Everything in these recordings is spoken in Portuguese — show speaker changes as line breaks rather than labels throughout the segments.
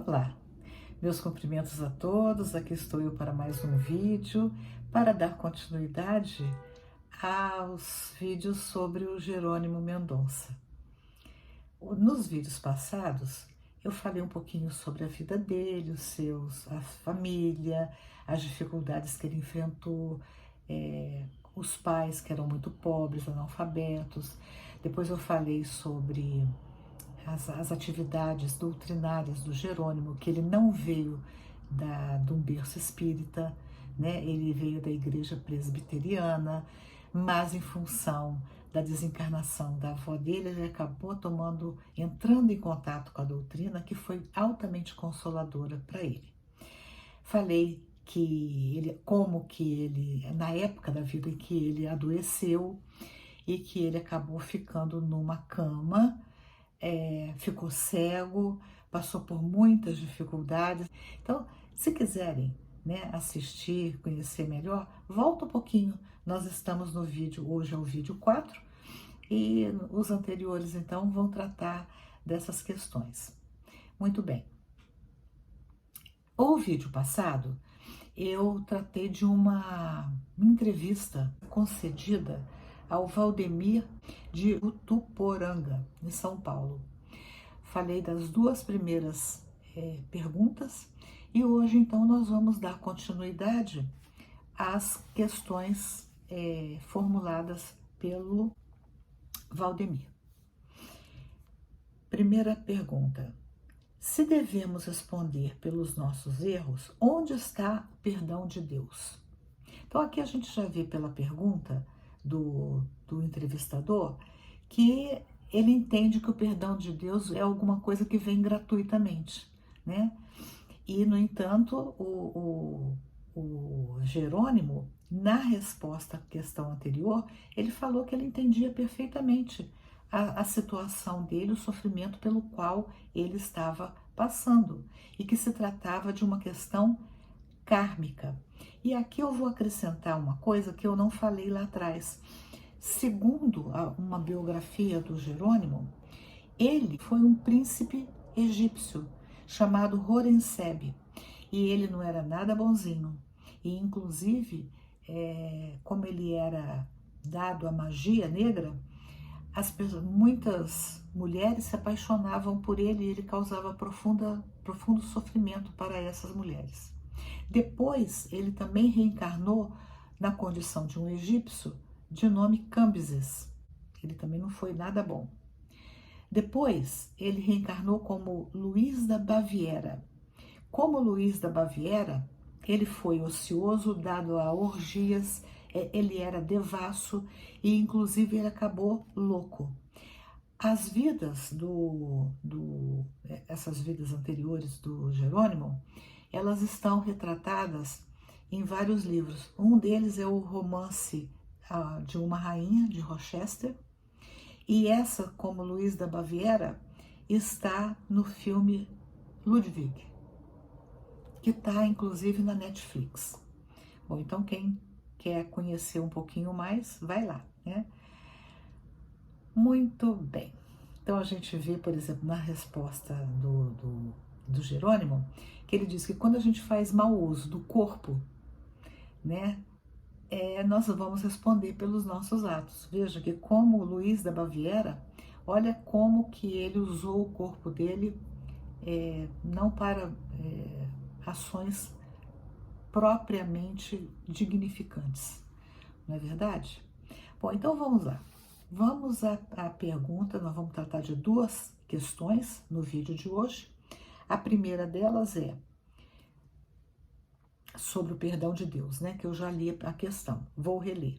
Olá, meus cumprimentos a todos. Aqui estou eu para mais um vídeo para dar continuidade aos vídeos sobre o Jerônimo Mendonça. Nos vídeos passados, eu falei um pouquinho sobre a vida dele, a família, as dificuldades que ele enfrentou, os pais que eram muito pobres, analfabetos. Depois eu falei sobre as atividades doutrinárias do Jerônimo, que ele não veio de um berço espírita, né? Ele veio da igreja presbiteriana, mas em função da desencarnação da avó dele, ele acabou entrando em contato com a doutrina, que foi altamente consoladora para ele. Falei na época da vida em que ele adoeceu e que ele acabou ficando numa cama, ficou cego, passou por muitas dificuldades. Então, se quiserem, né, assistir, conhecer melhor, volta um pouquinho. Nós estamos no vídeo, hoje é o vídeo 4, e os anteriores, então, vão tratar dessas questões. Muito bem. O vídeo passado, eu tratei de uma entrevista concedida ao Valdemir de Utuporanga, em São Paulo. Falei das duas primeiras perguntas e hoje, então, nós vamos dar continuidade às questões formuladas pelo Valdemir. Primeira pergunta: se devemos responder pelos nossos erros, onde está o perdão de Deus? Então, aqui a gente já vê pela pergunta do entrevistador que ele entende que o perdão de Deus é alguma coisa que vem gratuitamente, né? E, no entanto, o Jerônimo, na resposta à questão anterior, ele falou que ele entendia perfeitamente a situação dele, o sofrimento pelo qual ele estava passando, e que se tratava de uma questão kármica. E aqui eu vou acrescentar uma coisa que eu não falei lá atrás. Segundo uma biografia do Jerônimo, ele foi um príncipe egípcio chamado Horenseb, e ele não era nada bonzinho. E, inclusive, como ele era dado à magia negra, muitas mulheres se apaixonavam por ele e ele causava profundo sofrimento para essas mulheres. Depois, ele também reencarnou na condição de um egípcio de nome Cambises. Ele também não foi nada bom. Depois, ele reencarnou como Luís da Baviera. Como Luís da Baviera, ele foi ocioso, dado a orgias, ele era devasso e, inclusive, ele acabou louco. As vidas essas vidas anteriores do Jerônimo, elas estão retratadas em vários livros. Um deles é o romance de uma rainha, de Rochester, e essa, como Luís da Baviera, está no filme Ludwig, que está inclusive na Netflix. Bom, então quem quer conhecer um pouquinho mais, vai lá, né? Muito bem. Então a gente vê, por exemplo, na resposta do Jerônimo, que ele diz que quando a gente faz mau uso do corpo, né, nós vamos responder pelos nossos atos. Veja que como Luís da Baviera, olha como que ele usou o corpo dele não para ações propriamente dignificantes, não é verdade? Bom, então vamos lá. Vamos à pergunta, nós vamos tratar de duas questões no vídeo de hoje. A primeira delas é sobre o perdão de Deus, né? Que eu já li a questão, vou reler.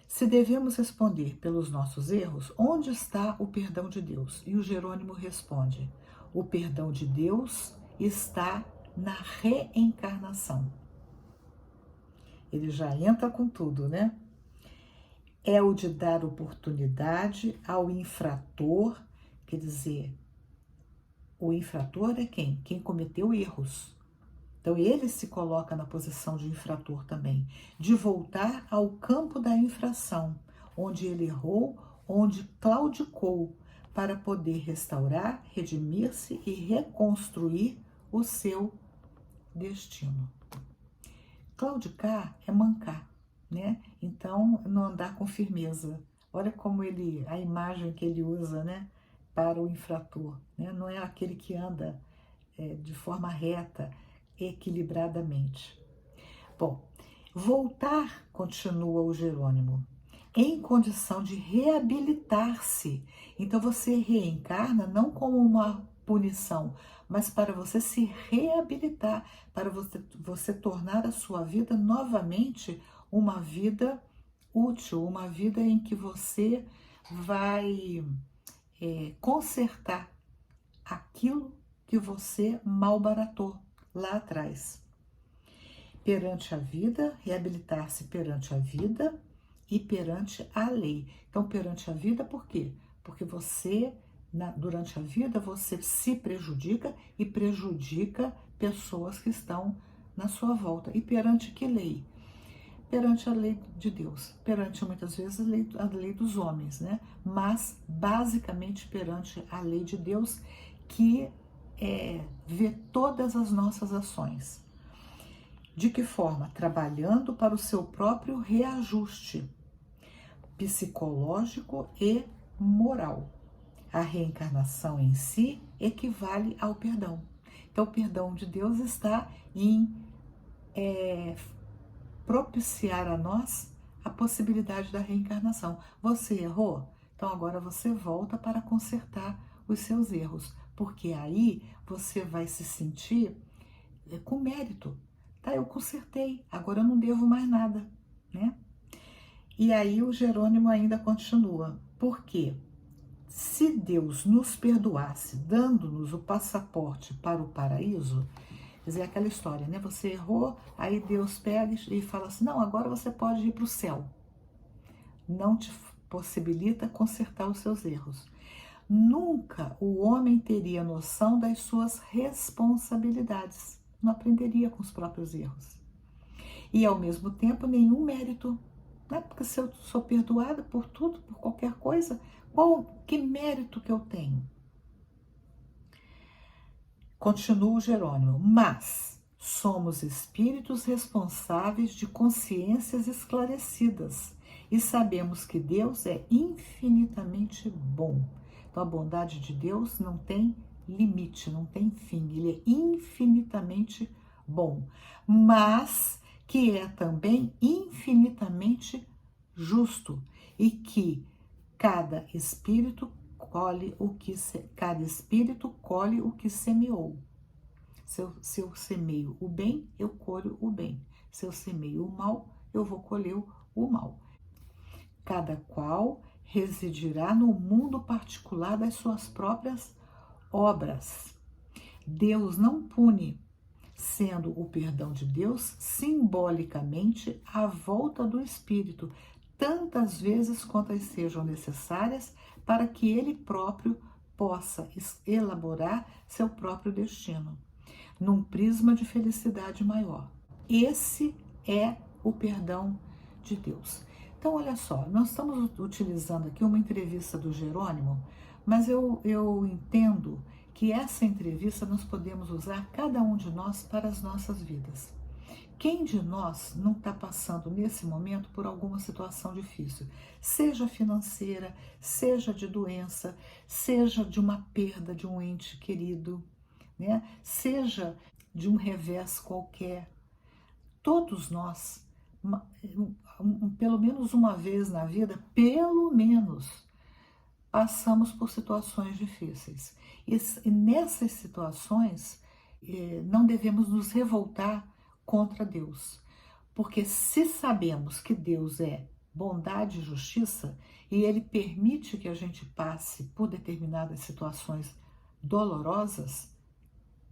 Se devemos responder pelos nossos erros, onde está o perdão de Deus? E o Jerônimo responde: o perdão de Deus está na reencarnação. Ele já entra com tudo, né? É o de dar oportunidade ao infrator, quer dizer, o infrator é quem? Quem cometeu erros. Então ele se coloca na posição de infrator também, de voltar ao campo da infração, onde ele errou, onde claudicou, para poder restaurar, redimir-se e reconstruir o seu destino. Claudicar é mancar, né? Então, não andar com firmeza. Olha como a imagem que ele usa, né, para o infrator, né? Não é aquele que anda de forma reta, equilibradamente. Bom, voltar, continua o Jerônimo, em condição de reabilitar-se. Então você reencarna não como uma punição, mas para você se reabilitar, para você tornar a sua vida novamente uma vida útil, uma vida em que você vai consertar aquilo que você malbaratou lá atrás. Perante a vida, reabilitar-se perante a vida e perante a lei. Então, perante a vida, por quê? Porque você, durante a vida, você se prejudica e prejudica pessoas que estão na sua volta. E perante que lei? Perante a lei de Deus, perante muitas vezes a lei dos homens, né? Mas basicamente perante a lei de Deus, que vê todas as nossas ações. De que forma? Trabalhando para o seu próprio reajuste psicológico e moral. A reencarnação em si equivale ao perdão. Então, o perdão de Deus está em propiciar a nós a possibilidade da reencarnação. Você errou? Então, agora você volta para consertar os seus erros, porque aí você vai se sentir com mérito. Tá, eu consertei, agora eu não devo mais nada, né? E aí o Jerônimo ainda continua, porque se Deus nos perdoasse, dando-nos o passaporte para o paraíso, quer dizer, aquela história, né? Você errou, aí Deus pega e fala assim, não, agora você pode ir para o céu. Não te possibilita consertar os seus erros. Nunca o homem teria noção das suas responsabilidades. Não aprenderia com os próprios erros. E, ao mesmo tempo, nenhum mérito. Né? Porque se eu sou perdoada por tudo, por qualquer coisa, que mérito que eu tenho? Continua o Jerônimo, mas somos espíritos responsáveis de consciências esclarecidas e sabemos que Deus é infinitamente bom. Então, a bondade de Deus não tem limite, não tem fim, ele é infinitamente bom, mas que é também infinitamente justo e que cada espírito colhe o que semeou. Se eu semeio o bem, eu colho o bem. Se eu semeio o mal, eu vou colher o mal. Cada qual residirá no mundo particular das suas próprias obras. Deus não pune, sendo o perdão de Deus simbolicamente a volta do espírito, tantas vezes quantas sejam necessárias para que ele próprio possa elaborar seu próprio destino, num prisma de felicidade maior. Esse é o perdão de Deus. Então, olha só, nós estamos utilizando aqui uma entrevista do Jerônimo, mas eu entendo que essa entrevista nós podemos usar, cada um de nós, para as nossas vidas. Quem de nós não está passando nesse momento por alguma situação difícil? Seja financeira, seja de doença, seja de uma perda de um ente querido, né? Seja de um revés qualquer. Todos nós, pelo menos uma vez na vida, pelo menos, passamos por situações difíceis. E nessas situações, não devemos nos revoltar contra Deus. Porque se sabemos que Deus é bondade e justiça, e Ele permite que a gente passe por determinadas situações dolorosas,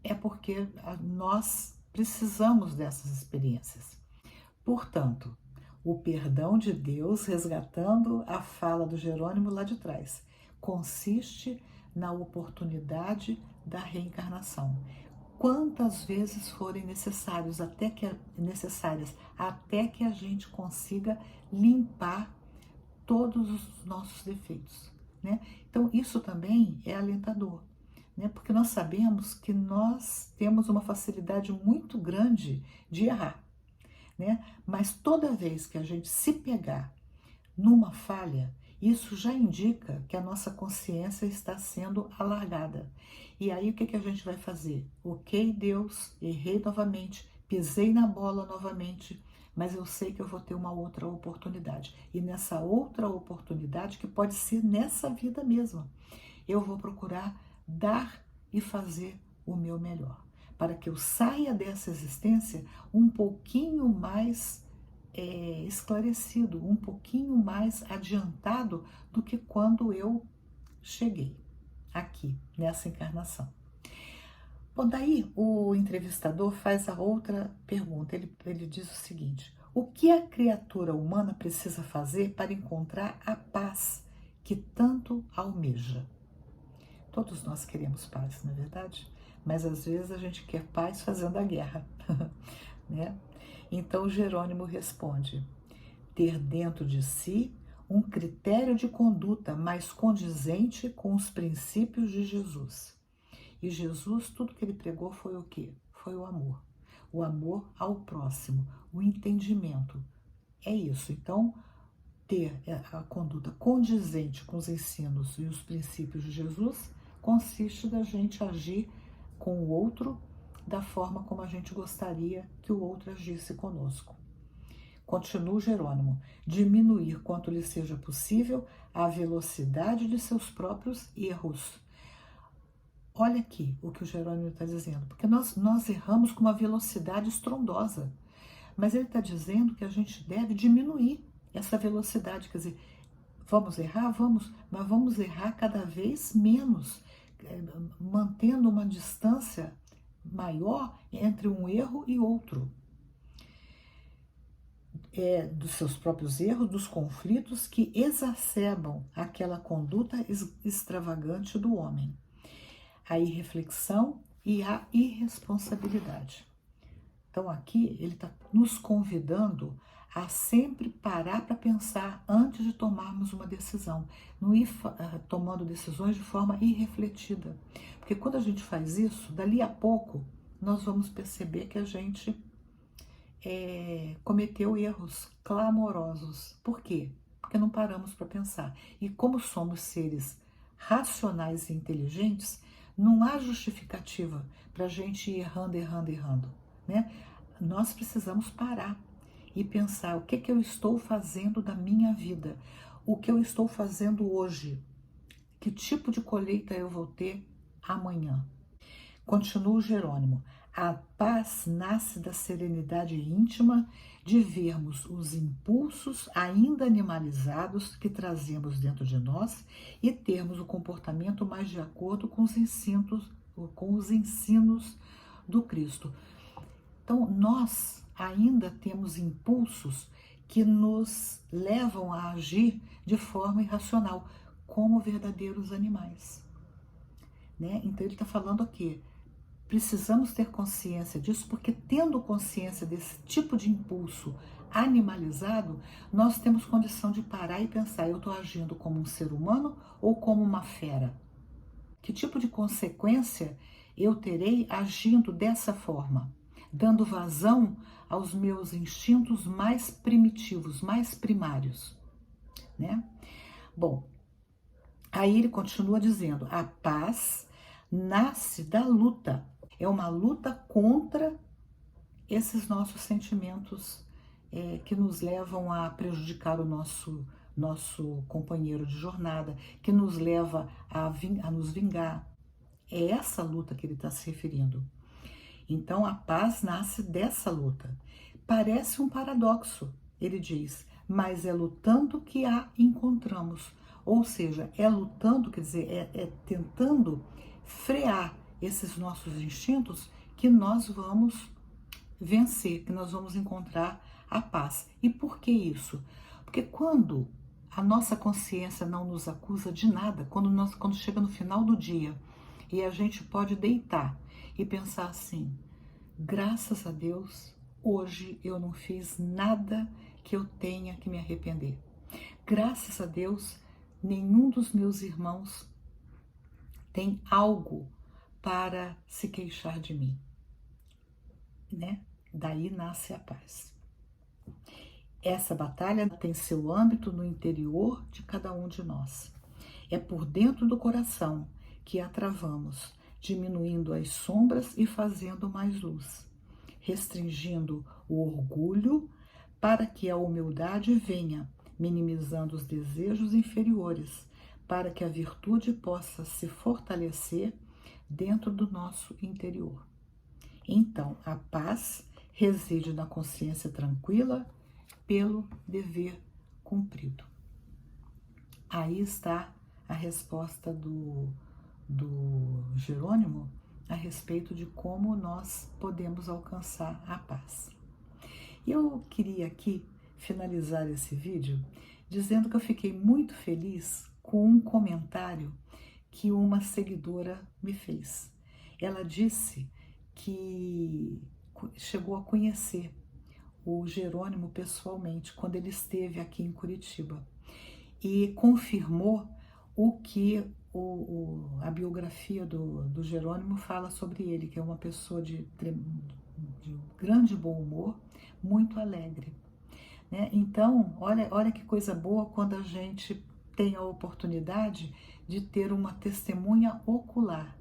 é porque nós precisamos dessas experiências. Portanto, o perdão de Deus, resgatando a fala do Jerônimo lá de trás, consiste na oportunidade da reencarnação. Quantas vezes forem necessárias, até que a gente consiga limpar todos os nossos defeitos, né? Então, isso também é alentador. né? Porque nós sabemos que nós temos uma facilidade muito grande de errar, né? Mas toda vez que a gente se pegar numa falha, isso já indica que a nossa consciência está sendo alargada. E aí o que que a gente vai fazer? Ok, Deus, errei novamente, pisei na bola novamente, mas eu sei que eu vou ter uma outra oportunidade. E nessa outra oportunidade, que pode ser nessa vida mesma, eu vou procurar dar e fazer o meu melhor, para que eu saia dessa existência um pouquinho mais esclarecido, um pouquinho mais adiantado do que quando eu cheguei aqui, nessa encarnação. Bom, daí o entrevistador faz a outra pergunta. Ele diz o seguinte: o que a criatura humana precisa fazer para encontrar a paz que tanto almeja? Todos nós queremos paz, não é verdade? Mas às vezes a gente quer paz fazendo a guerra, né? Então Jerônimo responde: ter dentro de si um critério de conduta mais condizente com os princípios de Jesus. E Jesus, tudo que ele pregou foi o quê? Foi o amor. O amor ao próximo, o entendimento. É isso. Então, ter a conduta condizente com os ensinos e os princípios de Jesus consiste da gente agir com o outro da forma como a gente gostaria que o outro agisse conosco. Continua Jerônimo: diminuir quanto lhe seja possível a velocidade de seus próprios erros. Olha aqui o que o Jerônimo está dizendo, porque nós erramos com uma velocidade estrondosa, mas ele está dizendo que a gente deve diminuir essa velocidade, quer dizer, vamos errar? Vamos, mas vamos errar cada vez menos, mantendo uma distância maior entre um erro e outro. Dos seus próprios erros, dos conflitos que exacerbam aquela conduta extravagante do homem. A irreflexão e a irresponsabilidade. Então aqui ele está nos convidando a sempre parar para pensar antes de tomarmos uma decisão, não ir tomando decisões de forma irrefletida, porque quando a gente faz isso, dali a pouco nós vamos perceber que a gente cometeu erros clamorosos. Por quê? Porque não paramos para pensar. E como somos seres racionais e inteligentes, não há justificativa para a gente ir errando, né? Nós precisamos parar e pensar: o que eu estou fazendo da minha vida? O que eu estou fazendo hoje? Que tipo de colheita eu vou ter amanhã? Continua Jerônimo: a paz nasce da serenidade íntima de vermos os impulsos ainda animalizados que trazemos dentro de nós e termos o comportamento mais de acordo com os ensinos do Cristo. Então, nós ainda temos impulsos que nos levam a agir de forma irracional, como verdadeiros animais, né? Então, ele está falando aqui: precisamos ter consciência disso, porque tendo consciência desse tipo de impulso animalizado, nós temos condição de parar e pensar: eu estou agindo como um ser humano ou como uma fera? Que tipo de consequência eu terei agindo dessa forma, dando vazão aos meus instintos mais primitivos, mais primários, né? Bom, aí ele continua dizendo: a paz nasce da luta. É uma luta contra esses nossos sentimentos que nos levam a prejudicar o nosso companheiro de jornada, que nos leva a nos vingar. É essa luta que ele está se referindo. Então, a paz nasce dessa luta. Parece um paradoxo, ele diz, mas é lutando que a encontramos. Ou seja, é lutando, quer dizer, é tentando frear esses nossos instintos que nós vamos vencer, que nós vamos encontrar a paz. E por que isso? Porque quando a nossa consciência não nos acusa de nada, quando chega no final do dia e a gente pode deitar e pensar assim: graças a Deus, hoje eu não fiz nada que eu tenha que me arrepender. Graças a Deus, nenhum dos meus irmãos tem algo para se queixar de mim, né? Daí nasce a paz. Essa batalha tem seu âmbito no interior de cada um de nós. É por dentro do coração que a travamos, diminuindo as sombras e fazendo mais luz, restringindo o orgulho para que a humildade venha, minimizando os desejos inferiores, para que a virtude possa se fortalecer dentro do nosso interior. Então, a paz reside na consciência tranquila pelo dever cumprido. Aí está a resposta do Jerônimo a respeito de como nós podemos alcançar a paz. Eu queria aqui finalizar esse vídeo dizendo que eu fiquei muito feliz com um comentário que uma seguidora me fez. Ela disse que chegou a conhecer o Jerônimo pessoalmente quando ele esteve aqui em Curitiba e confirmou o que a biografia do Jerônimo fala sobre ele, que é uma pessoa de grande bom humor, muito alegre, né? Então, olha que coisa boa quando a gente tem a oportunidade de ter uma testemunha ocular.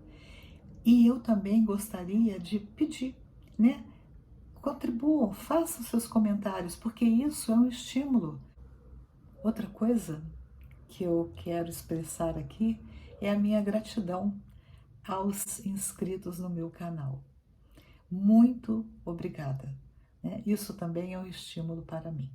E eu também gostaria de pedir, né? Contribuam, façam seus comentários, porque isso é um estímulo. Outra coisa que eu quero expressar aqui é a minha gratidão aos inscritos no meu canal. Muito obrigada, né? Isso também é um estímulo para mim.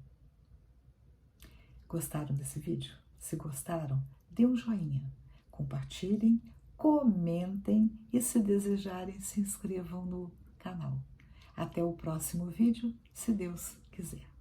Gostaram desse vídeo? Se gostaram, dê um joinha, compartilhem, comentem e, se desejarem, se inscrevam no canal. Até o próximo vídeo, se Deus quiser.